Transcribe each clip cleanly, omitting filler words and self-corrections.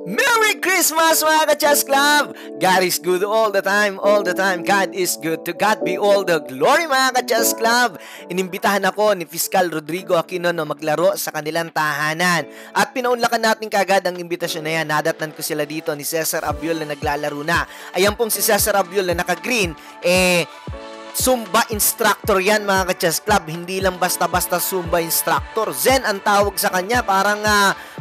Merry Christmas mga ka-Chess Club! God is good all the time, all the time. God is good. To God be all the glory mga ka-Chess Club. Inimbitahan ako ni Fiscal Rodrigo Aquino na maglaro sa kanilang tahanan. At pinaunlakan natin kagad ang imbitasyon na yan. Nadatnan ko sila dito ni Cesar Abiol na naglalaro na. Ayan pong si Cesar Abiol na naka-green. Zumba instructor yan mga ka-Chess Club. Hindi lang basta-basta Zumba instructor. Zen ang tawag sa kanya. Parang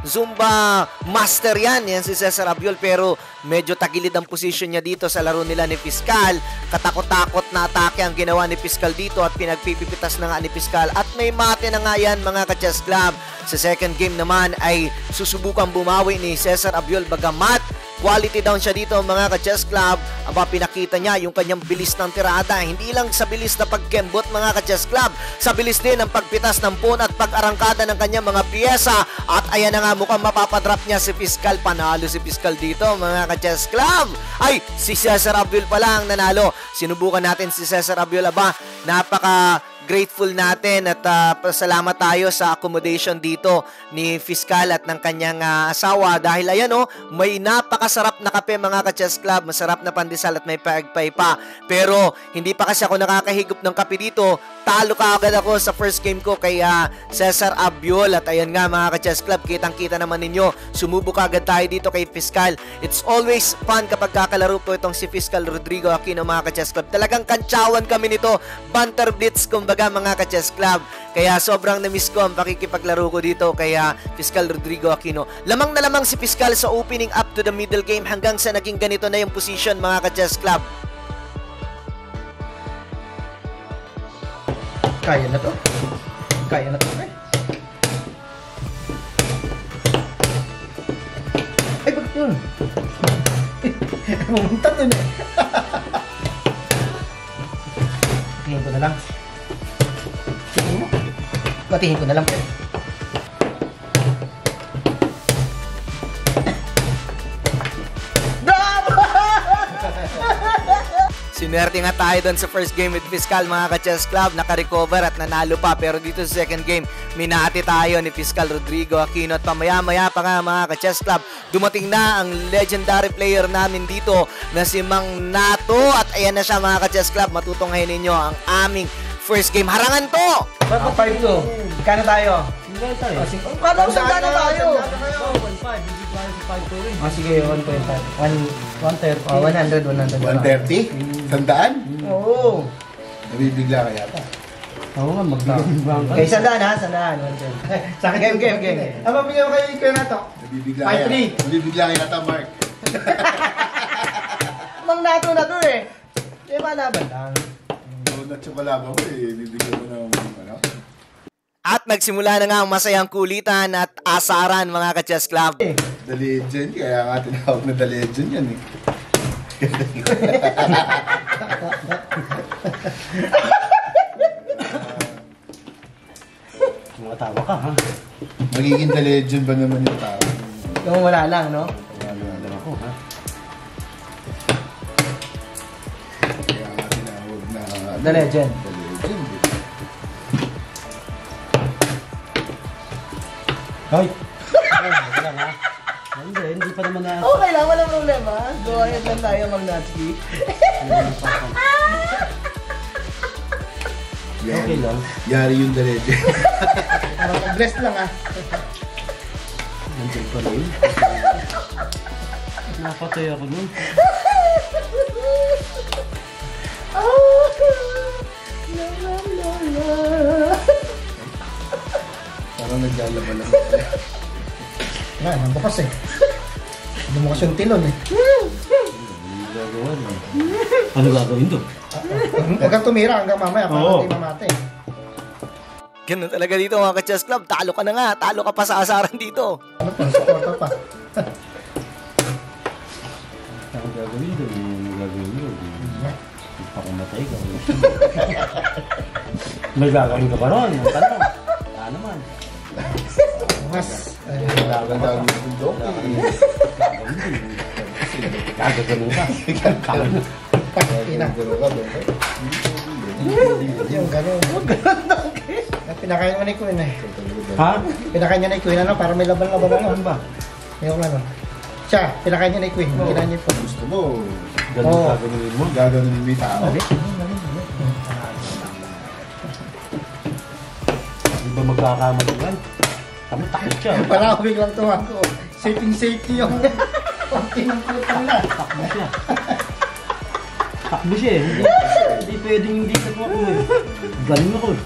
Zumba master yan. Yan si Cesar Abiol. Pero medyo tagilid ang position niya dito sa laro nila ni Fiscal. Katakot-takot na atake ang ginawa ni Fiscal dito at pinagpipipitas na nga ni Fiscal. At may mate na nga yan mga ka-Chess Club. Sa second game naman ay susubukan bumawi ni Cesar Abiol bagamat quality down siya dito mga ka-Chess Club. Aba, pinakita niya yung kanyang bilis ng tirada. Hindi lang sa bilis na pagkembot mga ka-Chess Club. Sa bilis din ng pagpitas ng pawn at pag-arangkada ng kanyang mga piyesa. At ayan na nga, mukhang mapapadrop niya si Fiscal. Panalo si Fiscal dito mga ka-Chess Club. Ay, si Cesar Abiol pala ang nanalo. Sinubukan natin si Cesar Abiol. Aba, napaka grateful natin at pasalamat tayo sa accommodation dito ni Fiscal at ng kanyang asawa dahil ayan may napakasarap na kape mga ka-Chess Club, masarap na pandesal at may paegpay pa. Pero hindi pa kasi ako nakakahigop ng kape dito. Talo ka agad ako sa first game ko kay Cesar Abiol at ayan nga mga ka-Chess Club, kitang-kita naman ninyo, sumubok agad tayo dito kay Fiscal. It's always fun kapag kakalaro po itong si Fiscal Rodrigo Aquino mga ka-Chess Club. Talagang kantsawan kami nito, banter blitz kumbaga mga ka-Chess Club. Kaya sobrang na-miss ko ang pakikipaglaro ko dito kay Fiscal Rodrigo Aquino. Lamang na lamang si Fiscal sa opening up to the middle game hanggang sa naging ganito na yung position mga ka-Chess Club. Kaya na to. Kaya na to. Ay, bakit yun? Pumunta dun eh. Tingin ko na lang. Tingin mo? Matingin ko na lang. Sinwerte nga tayo doon sa first game with Fiscal mga ka-Chess Club, naka-recover at nanalo pa. Pero dito sa second game, minahati tayo ni Fiscal Rodrigo Aquino at pamaya-maya pa nga mga ka-Chess Club, dumating na ang legendary player namin dito na si Mang Nato at ayan na siya mga ka-Chess Club, matutunghayin ninyo ang aming first game. Harangan to! 5 to. Kano tayo? Single tayo. Kala ko saan na tayo? 1.5. Hindi tayo sa 5 to rin. Sige, 1.5. 130. 100. 130? Sandaan? Oo. Nabibigla ka yata. Oo nga, magbibiglang ka. Okay, sandaan ha? Sandaan. Sa akin, game. Ang mabigyan ko kayo na to. Nabibigla ka yata. Nabibigla ka yata, Mark. Mang Nato na to eh. Di ba laban lang? Doon at sa balaba ko bibigyan mo ng ano. At nagsimula na nga ang masayang kulitan at asaran mga ka-Chess Club. The Legend, kaya nga tinawag na The Legend yan eh. Matawa ka ha. Magiging The Legend ba naman yung tao? Yung wala lang, no? Wala lang ako ha. Kaya nga tinawag na The Legend. The Legend eh. Hoy! Wala lang ha. Hindi pa naman na... Okay lang, walang problema. Go ahead lang tayo, Mang Natsuki. Okay lang. Yari yung The Legend. Parang blessed lang ah. Nandiyan pa rin. Napatay ako nun. Parang naglalaban lang. Nga, nabukas eh. Nabukas yung tilon eh. Ano gagawin doon? Huwag kang tumira hanggang mamaya para Oo. hindi mamate. Ganun talaga dito mga ka-Chess Club, talo ka na nga, talo ka pa sa asaran dito. Ano pa? Supporter pa. Ano gagawin doon? Ano gagawin doon? Pakamatay ka. May gagawin ka pa ron? Ang tanong. Wala naman. Mas. Gagawin yung doki. Gagawin ka. Yung gano'n. Pinakain mo ni Queen eh. Ha? Pinakain niya ni Queen ano para may laban-laban ano. Ano ba? Yung ano. Siya, pinakain niya na Queen. Kinain niya po. Gusto mo, Ganun Oo. gagawin mo. gaganon mo yung tao. Mali. Di ba magkakamali yan? Tama, takot siya. Para ako biglang tumago. Safety yung konti ng palitan na. Takbo siya. Takbo siya eh. Hindi pwedeng hindi sa ako eh. Galing ako eh.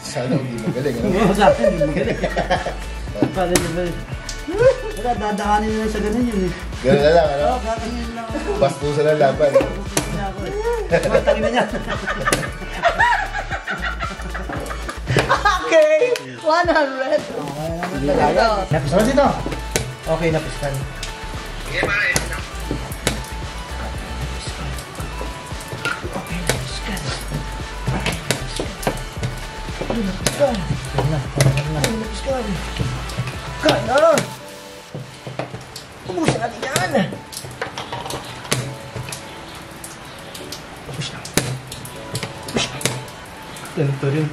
Sana hindi magaling. Ano? Oo, sa akin, hindi magaling. Pala diba? Wala, dadaanin na lang sa ganun yun eh. Ganun na lang, ano? Oo, kakainin lang ako. Bastusan ng laban. Gusto niya ako eh. Matangin na niya. Okay! 100! Napiskan dito. Okay, napiskan. Kaya! Ubusin natin yan! Push na. Push na. Tarin.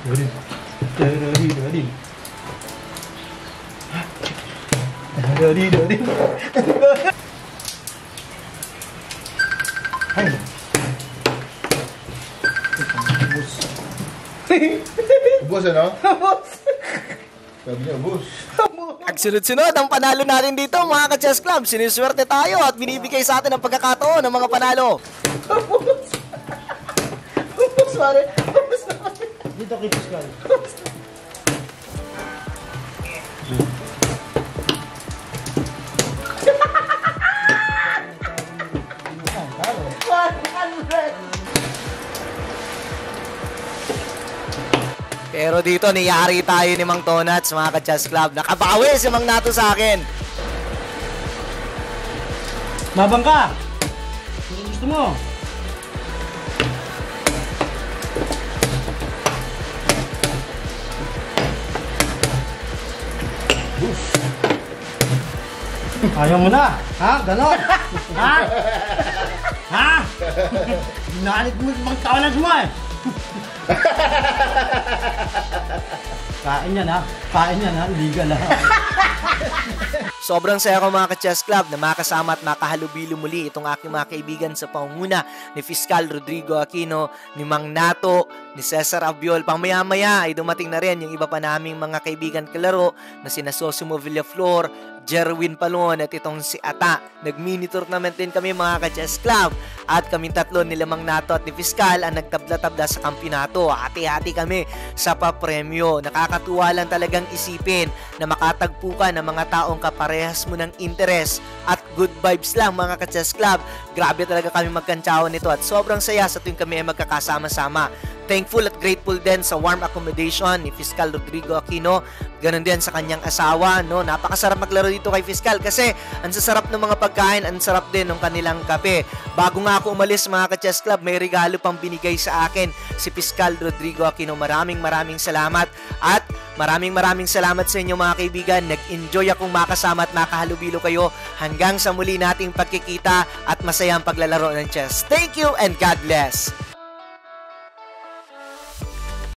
Ay! Ubus, ano? Sabi niya, ubus. Ang sunod-sunod ang panalo natin dito mga ka-chess club. Siniswerte tayo at binibigay sa atin ang pagkakataon ng mga panalo. Sorry. Dito kay Pascal. Pero dito, niyari tayo ni Mang Tonats, mga ka-chess club. Nakabawi si Mang Nato sa akin. Mabang ka! Ano gusto mo? Ayaw mo na! Ha? Ganon? Ha? Ha? Ginanit mo yung mga tawanan mo eh! Kain yan ha? Kain yan ha? Illegal ha? Sobrang saya ko mga ka-chess club na makasama at makahalubilo muli itong aking mga kaibigan sa pangunguna ni Fiscal Rodrigo Aquino, ni Mang Nato, ni Cesar Abiol. Pamaya-maya ay dumating na rin yung iba pa naming mga kaibigan kalaro na sina Sosimo Villaflor, Jerwin Palon at itong si Ata. Nag-mini tournament din kami mga ka-chess club at kaming tatlo nila Mang Nato at ni Fiscal ang nagtabla-tabla sa kampyonato. Hati-hati kami sa papremyo. Nakakatuwa lang talagang isipin na makatagpo ka ng mga taong kaparehas mo ng interes at good vibes lang mga ka-chess club. Grabe talaga kami magkantsawan nito at sobrang saya sa tuwing kami ay magkakasama-sama. Thankful at grateful din sa warm accommodation ni Fiscal Rodrigo Aquino. Ganon din sa kanyang asawa, no? Napakasarap maglaro dito kay Fiscal kasi ang sasarap ng mga pagkain, ang sarap din ng kanilang kape. Bago nga ako umalis mga ka-chess club, may regalo pang binigay sa akin si Fiscal Rodrigo Aquino. Maraming salamat at maraming salamat sa inyo mga kaibigan. Nag-enjoy akong makasama at makahalubilo kayo hanggang sa muli nating pagkikita at masayang paglalaro ng chess. Thank you and God bless!